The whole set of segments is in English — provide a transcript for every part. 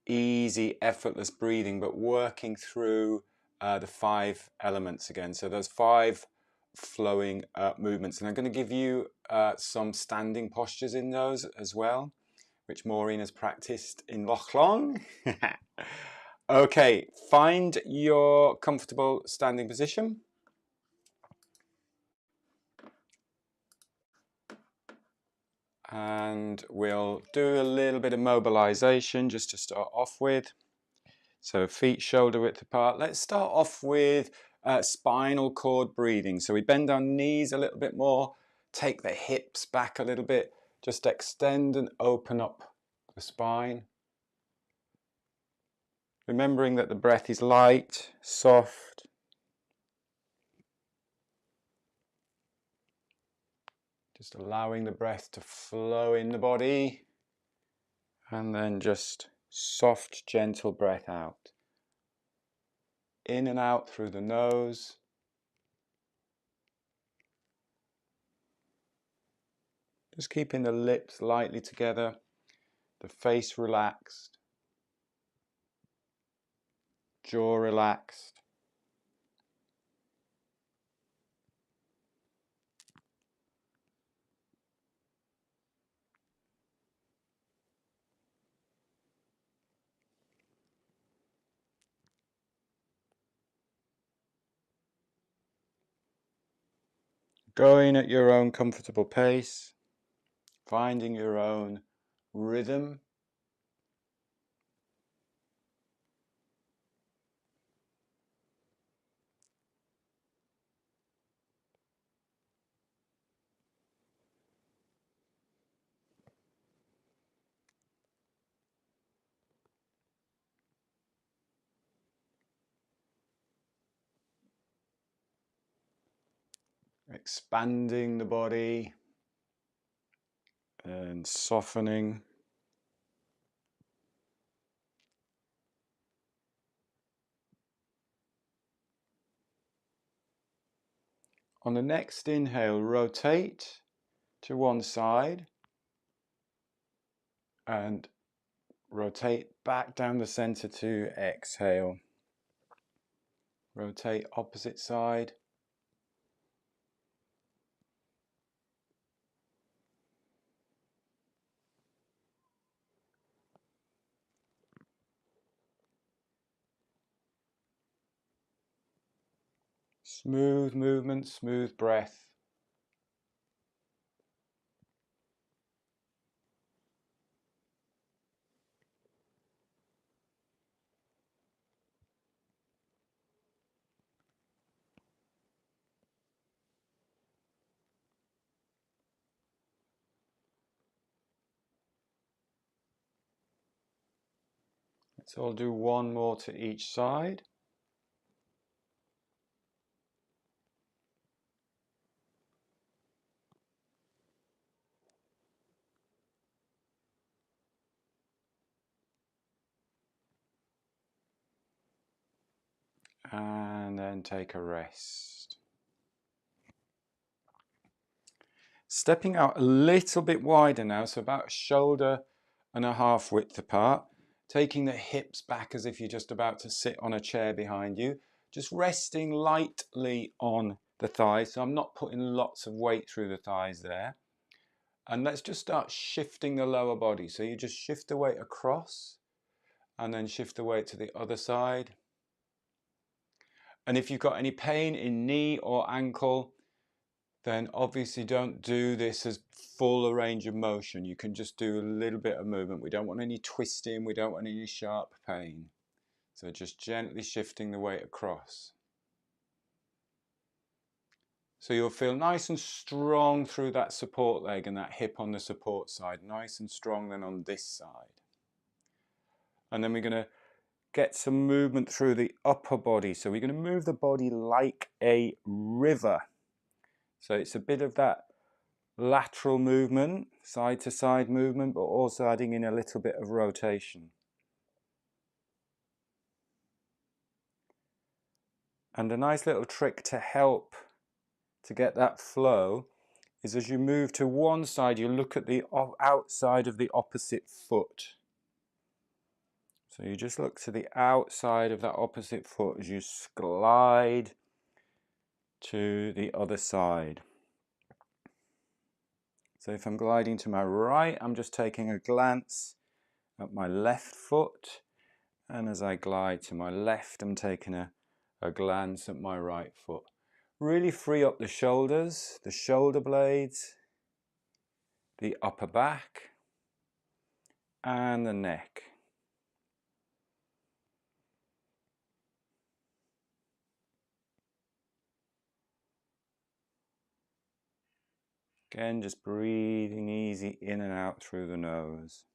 easy, effortless breathing, but working through the 5 elements again. So those 5 flowing movements, and I'm going to give you some standing postures in those as well, which Maureen has practiced in Loch Long. Okay, find your comfortable standing position. And we'll do a little bit of mobilization just to start off with. So feet shoulder width apart. Let's start off with spinal cord breathing. So we bend our knees a little bit more, take the hips back a little bit, just extend and open up the spine. Remembering that the breath is light, soft. Just allowing the breath to flow in the body. And then just soft, gentle breath out. In and out through the nose. Just keeping the lips lightly together, the face relaxed, jaw relaxed. Going at your own comfortable pace, finding your own rhythm. Expanding the body and softening. On the next inhale, rotate to one side and rotate back down the center to exhale. Rotate opposite side. Smooth movement, smooth breath. So I'll do one more to each side. And then take a rest. Stepping out a little bit wider now, so about a shoulder and a half width apart. Taking the hips back as if you're just about to sit on a chair behind you. Just resting lightly on the thighs, so I'm not putting lots of weight through the thighs there. And let's just start shifting the lower body. So you just shift the weight across and then shift the weight to the other side. And if you've got any pain in knee or ankle, then obviously don't do this as full a range of motion. You can just do a little bit of movement. We don't want any twisting, we don't want any sharp pain. So just gently shifting the weight across. So you'll feel nice and strong through that support leg and that hip on the support side. Nice and strong then on this side. And then we're going to get some movement through the upper body. So we're going to move the body like a river. So it's a bit of that lateral movement, side to side movement, but also adding in a little bit of rotation. And a nice little trick to help to get that flow is as you move to one side, you look at the outside of the opposite foot. So you just look to the outside of that opposite foot as you glide to the other side. So if I'm gliding to my right, I'm just taking a glance at my left foot. And as I glide to my left, I'm taking a glance at my right foot. Really free up the shoulders, the shoulder blades, the upper back, and the neck. Again, just breathing easy in and out through the nose.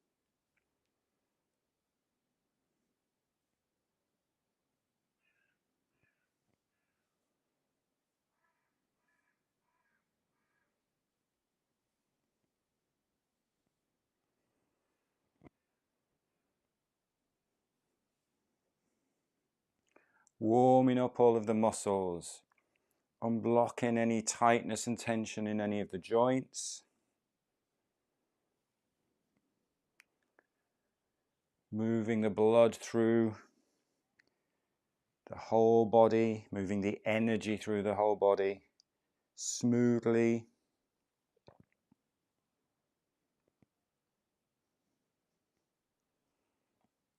Warming up all of the muscles, unblocking any tightness and tension in any of the joints. Moving the blood through the whole body, moving the energy through the whole body smoothly.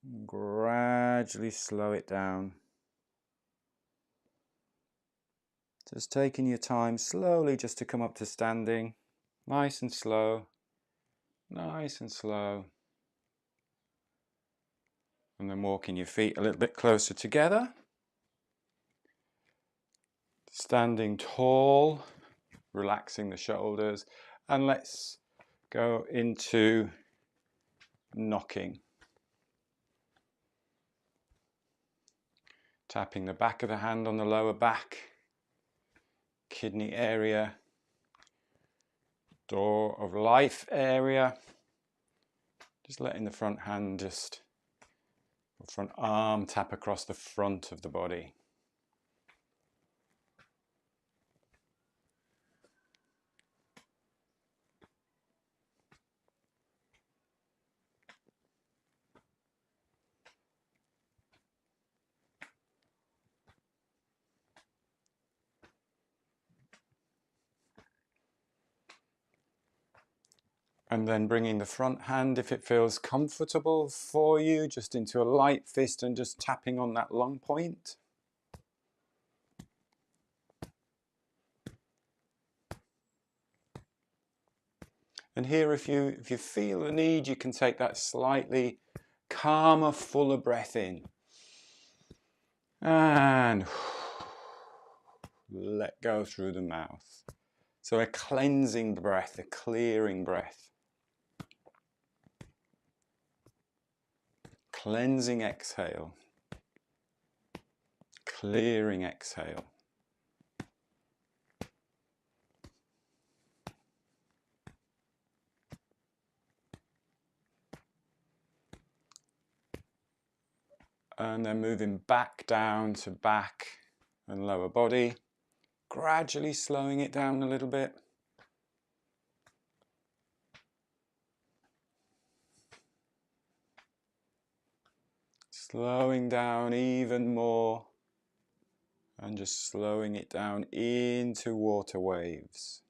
And gradually slow it down. Just taking your time slowly just to come up to standing. Nice and slow. Nice and slow. And then walking your feet a little bit closer together. Standing tall, relaxing the shoulders. And let's go into knocking. Tapping the back of the hand on the lower back, kidney area, door of life area. Just letting the front hand front arm tap across the front of the body. And then bringing the front hand, if it feels comfortable for you, just into a light fist and just tapping on that lung point. And here, if you feel the need, you can take that slightly calmer, fuller breath in. And let go through the mouth. So a cleansing breath, a clearing breath. Cleansing exhale. Clearing exhale. And then moving back down to back and lower body. Gradually slowing it down a little bit. Slowing down even more. And just slowing it down into water waves.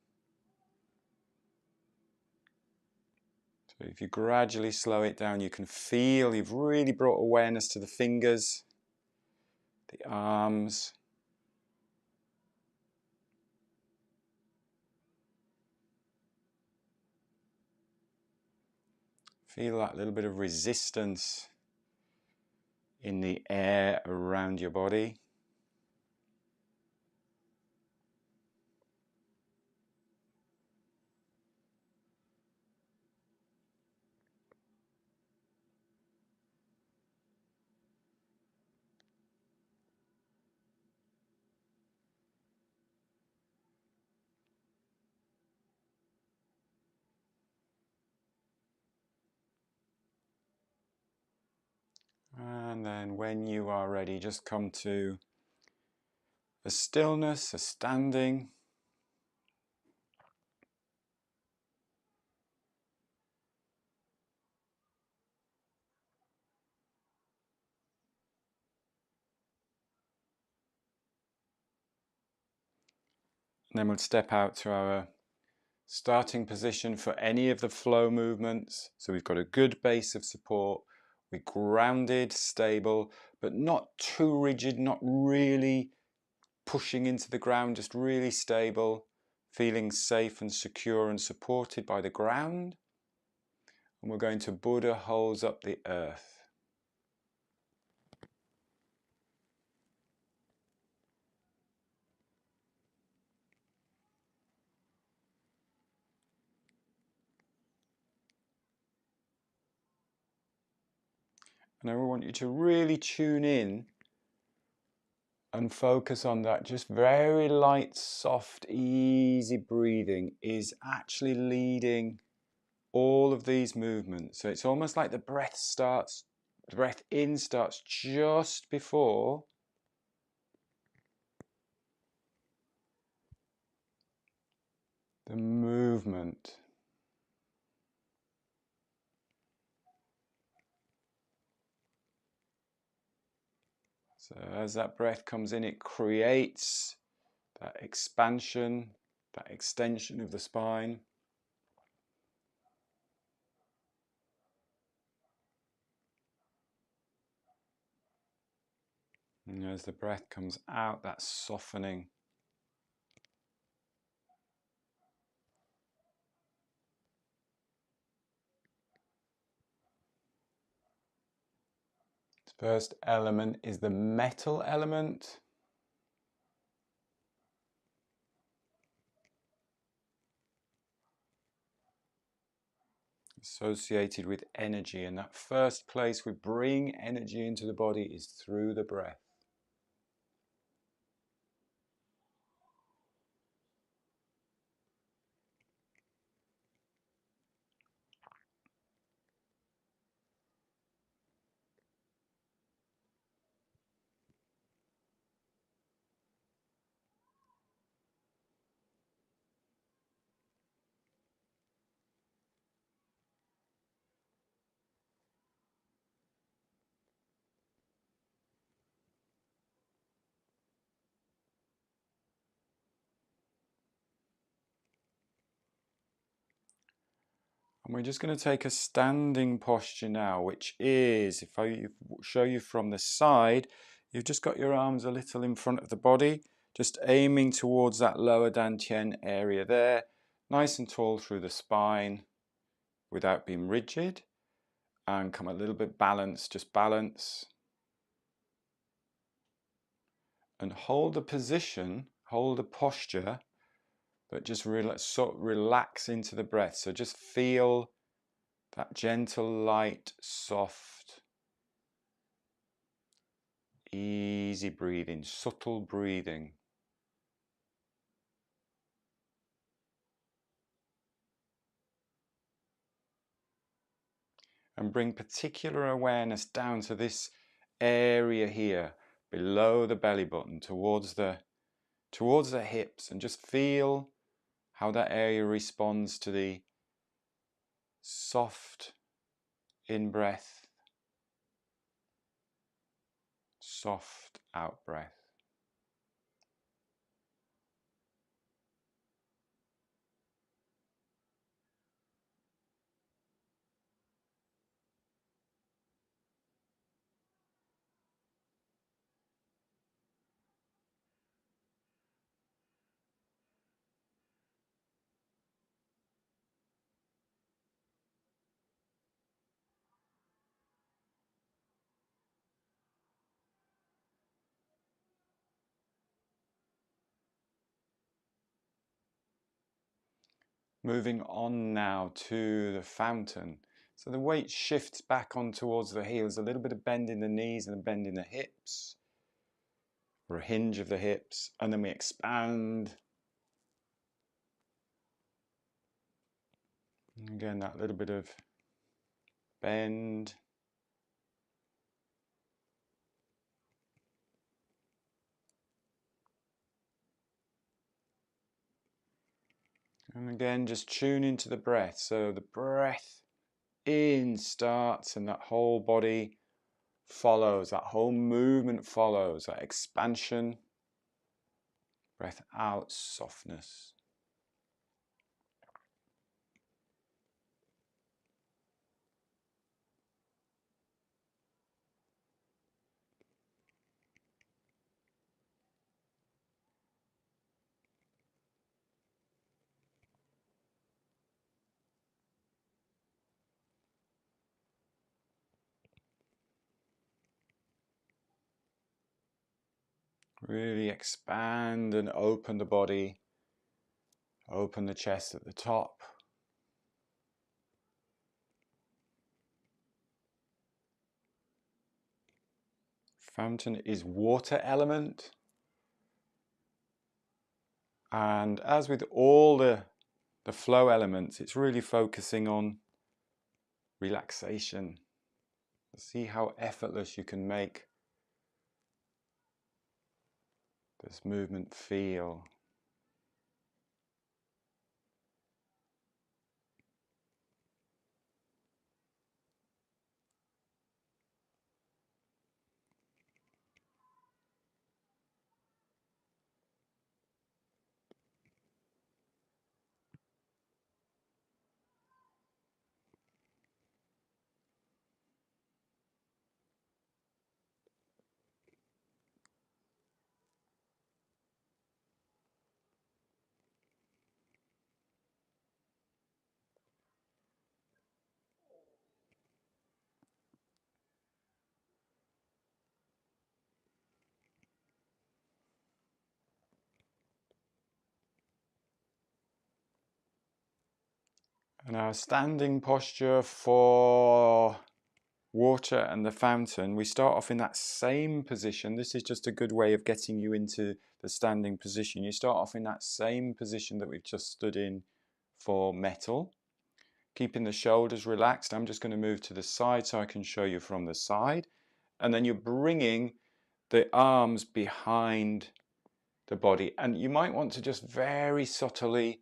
So if you gradually slow it down, you can feel you've really brought awareness to the fingers, the arms. Feel that little bit of resistance in the air around your body. And then when you are ready, just come to a stillness, a standing. And then we'll step out to our starting position for any of the flow movements. So we've got a good base of support. We're grounded, stable, but not too rigid, not really pushing into the ground, just really stable, feeling safe and secure and supported by the ground. And we're going to Buddha holds up the earth. And I want you to really tune in and focus on that. Just very light, soft, easy breathing is actually leading all of these movements. So it's almost like the breath in starts just before the movement. So as that breath comes in, it creates that expansion, that extension of the spine. And as the breath comes out, that softening. The first element is the metal element. Associated with energy, and that first place we bring energy into the body is through the breath. And we're just going to take a standing posture now, which is, if I show you from the side, you've just got your arms a little in front of the body, just aiming towards that lower dantian area there, nice and tall through the spine without being rigid, and come a little bit balanced, just balance. And hold the position, hold the posture, but just relax into the breath. So just feel that gentle, light, soft, easy breathing, subtle breathing. And bring particular awareness down to this area here, below the belly button, towards the hips, and just feel how that area responds to the soft in-breath, soft out-breath. Moving on now to the fountain. So the weight shifts back on towards the heels, a little bit of bend in the knees and a bend in the hips, or a hinge of the hips, and then we expand. And again, that little bit of bend. And again, just tune into the breath. So the breath in starts and that whole body follows, that whole movement follows, that expansion. Breath out, softness. Really expand and open the body. Open the chest at the top. Fountain is water element. And as with all the flow elements, it's really focusing on relaxation. See how effortless you can make this movement feel. And our standing posture for water and the fountain, we start off in that same position. This is just a good way of getting you into the standing position. You start off in that same position that we've just stood in for metal, keeping the shoulders relaxed. I'm just going to move to the side so I can show you from the side. And then you're bringing the arms behind the body, and you might want to just very subtly,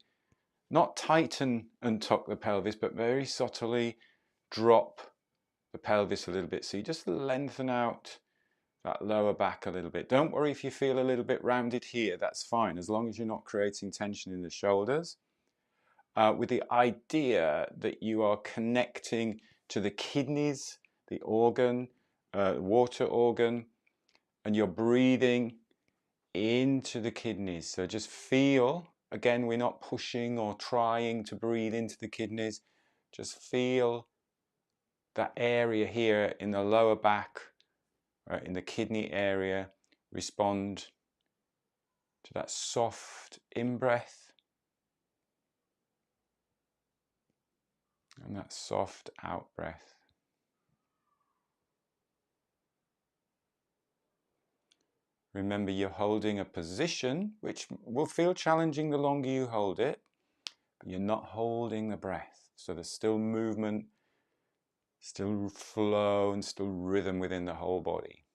not tighten and tuck the pelvis, but very subtly drop the pelvis a little bit. So you just lengthen out that lower back a little bit. Don't worry if you feel a little bit rounded here, that's fine, as long as you're not creating tension in the shoulders. With the idea that you are connecting to the kidneys, the organ, water organ, and you're breathing into the kidneys. So just feel, again, we're not pushing or trying to breathe into the kidneys. Just feel that area here in the lower back, in the kidney area, respond to that soft in-breath and that soft out-breath. Remember, you're holding a position which will feel challenging the longer you hold it, but you're not holding the breath. So there's still movement, still flow, and still rhythm within the whole body.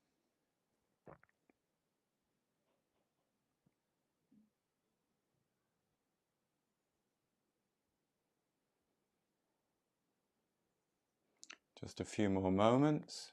Just a few more moments.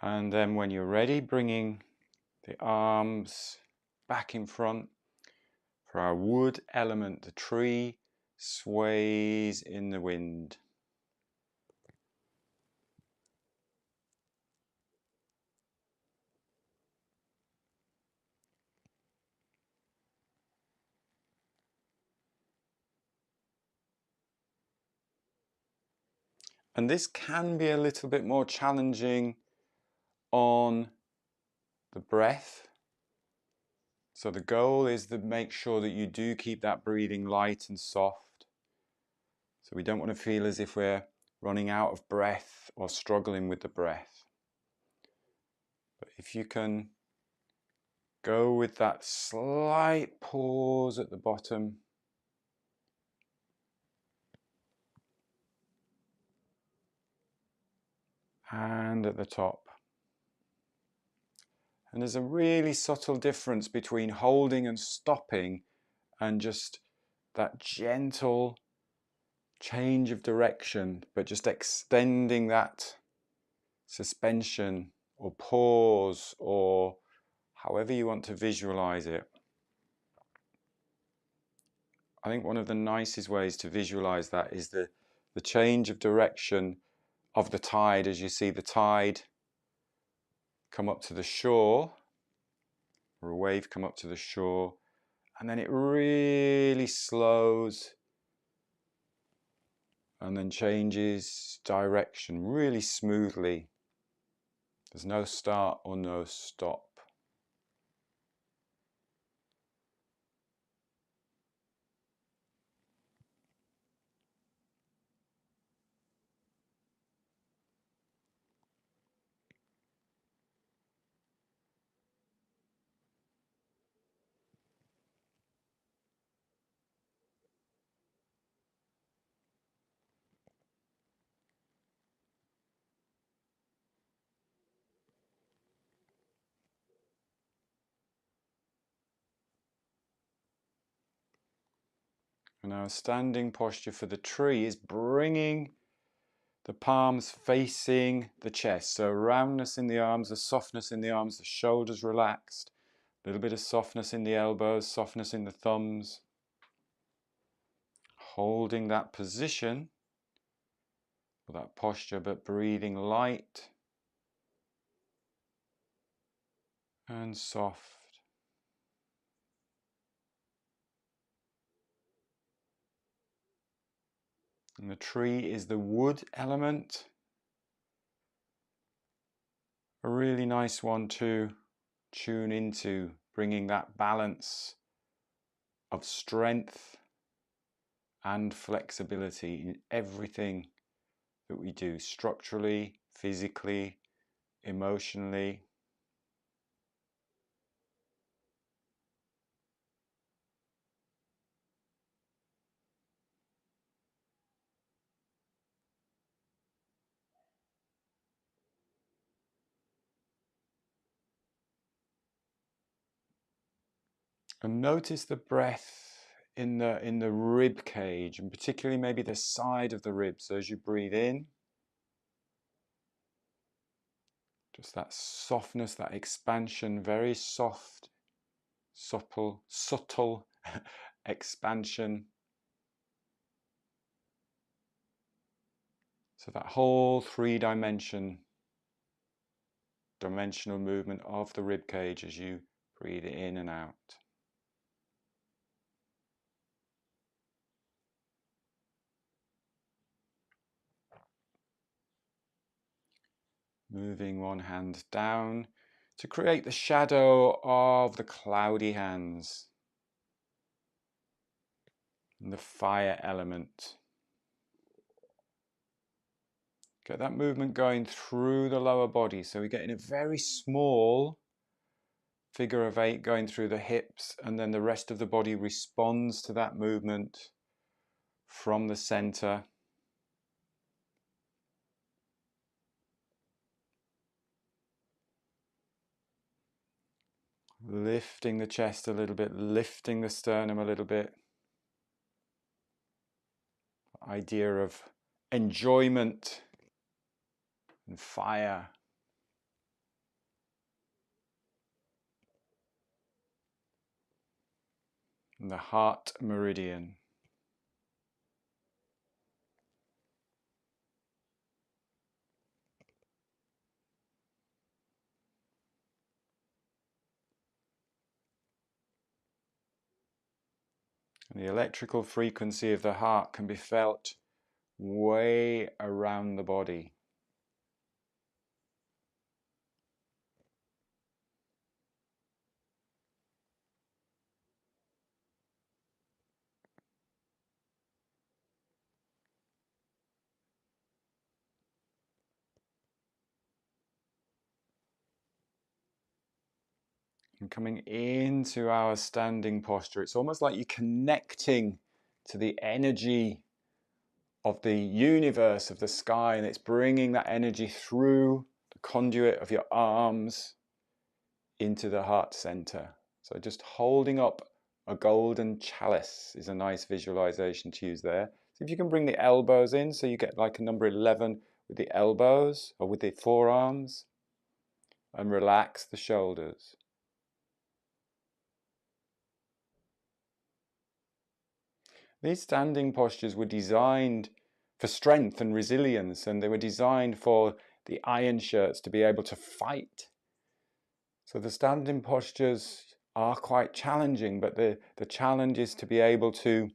And then when you're ready, bringing the arms back in front for our wood element. The tree sways in the wind. And this can be a little bit more challenging on the breath. So the goal is to make sure that you do keep that breathing light and soft. So we don't want to feel as if we're running out of breath or struggling with the breath. But if you can go with that slight pause at the bottom, and at the top. And there's a really subtle difference between holding and stopping and just that gentle change of direction, but just extending that suspension or pause, or however you want to visualize it. I think one of the nicest ways to visualize that is the change of direction of the tide. As you see the tide come up to the shore, or a wave come up to the shore, and then it really slows and then changes direction really smoothly. There's no start or no stop. And our standing posture for the tree is bringing the palms facing the chest. So roundness in the arms, the softness in the arms, the shoulders relaxed. A little bit of softness in the elbows, softness in the thumbs. Holding that position, or that posture, but breathing light and soft. And the tree is the wood element. A really nice one to tune into, bringing that balance of strength and flexibility in everything that we do, structurally, physically, emotionally. And notice the breath in the rib cage, and particularly maybe the side of the ribs. So as you breathe in, just that softness, that expansion, very soft, subtle expansion. So that whole dimensional movement of the rib cage as you breathe in and out. Moving one hand down to create the shadow of the cloudy hands and the fire element. Get that movement going through the lower body. So we get in a very small figure of 8 going through the hips, and then the rest of the body responds to that movement from the center. Lifting the chest a little bit, lifting the sternum a little bit. Idea of enjoyment and fire. And the heart meridian. And the electrical frequency of the heart can be felt way around the body. And coming into our standing posture, it's almost like you're connecting to the energy of the universe, of the sky, and it's bringing that energy through the conduit of your arms into the heart center. So just holding up a golden chalice is a nice visualization to use there. So if you can bring the elbows in, so you get like a number 11 with the elbows or with the forearms, and relax the shoulders. These standing postures were designed for strength and resilience, and they were designed for the iron shirts to be able to fight. So the standing postures are quite challenging, but the challenge is to be able to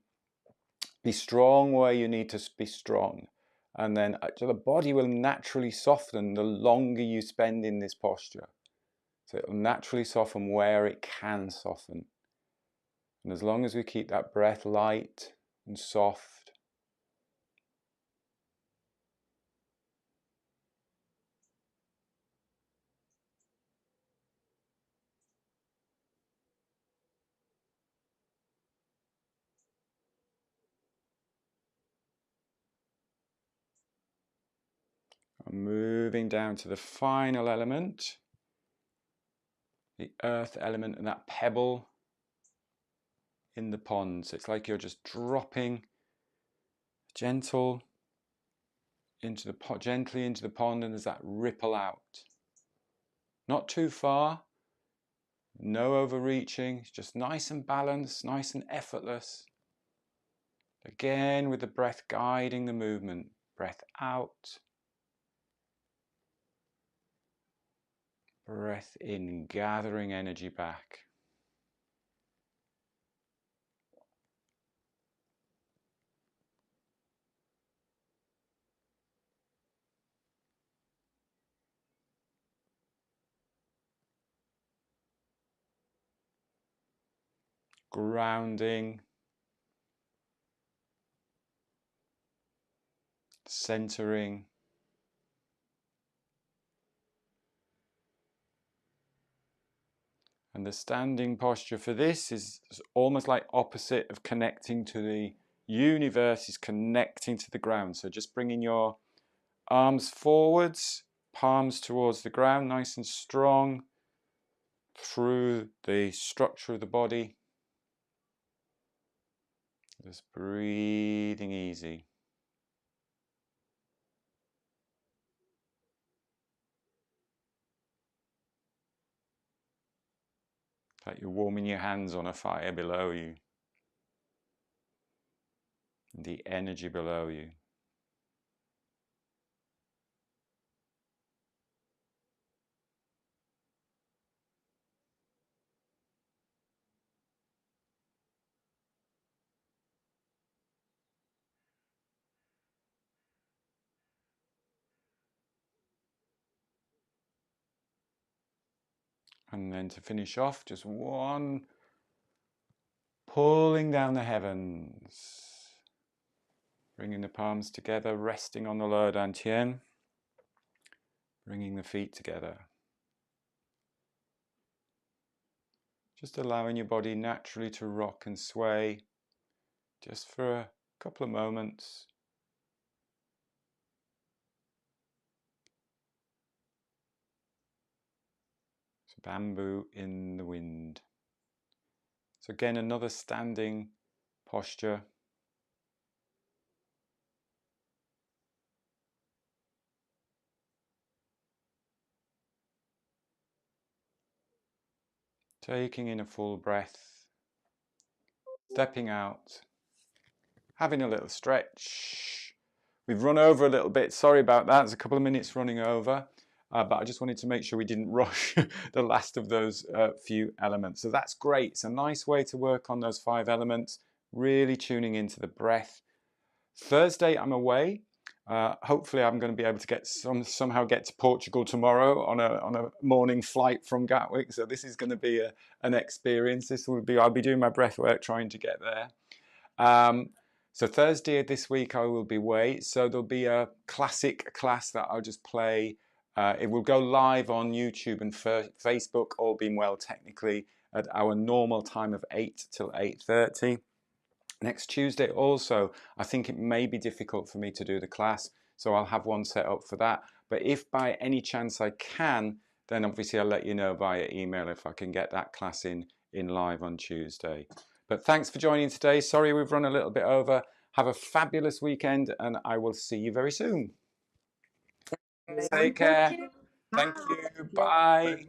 be strong where you need to be strong. And then the body will naturally soften the longer you spend in this posture. So it will naturally soften where it can soften. And as long as we keep that breath light and soft, and moving down to the final element, the earth element, and that pebble in the pond. So it's like you're just dropping gently into the pond, and there's that ripple out. Not too far, no overreaching, it's just nice and balanced, nice and effortless. Again, with the breath guiding the movement. Breath out, breath in, gathering energy back. Grounding, centering. And the standing posture for this is almost like opposite of connecting to the universe, is connecting to the ground. So just bringing your arms forwards, palms towards the ground, nice and strong through the structure of the body. Just breathing easy. Like you're warming your hands on a fire below you. The energy below you. And then to finish off, just one, pulling down the heavens. Bringing the palms together, resting on the lower dantian. Bringing the feet together. Just allowing your body naturally to rock and sway, just for a couple of moments. So bamboo in the wind. So again, another standing posture. Taking in a full breath, stepping out, having a little stretch. We've run over a little bit, sorry about that, there's a couple of minutes running over, but I just wanted to make sure we didn't rush the last of those few elements. So that's great, it's a nice way to work on those 5 elements, really tuning into the breath. Thursday I'm away. Hopefully I'm going to be able to somehow get to Portugal tomorrow on a morning flight from Gatwick. So this is going to be an experience. I'll be doing my breath work trying to get there. So Thursday this week I will be away. So there'll be a classic class that I'll just play. It will go live on YouTube and Facebook, all being well technically, at our normal time of 8 till 8:30. Next Tuesday also, I think it may be difficult for me to do the class, so I'll have one set up for that. But if by any chance I can, then obviously I'll let you know via email if I can get that class in live on Tuesday. But thanks for joining today. Sorry we've run a little bit over. Have a fabulous weekend, and I will see you very soon. Take care. Thank you. Bye.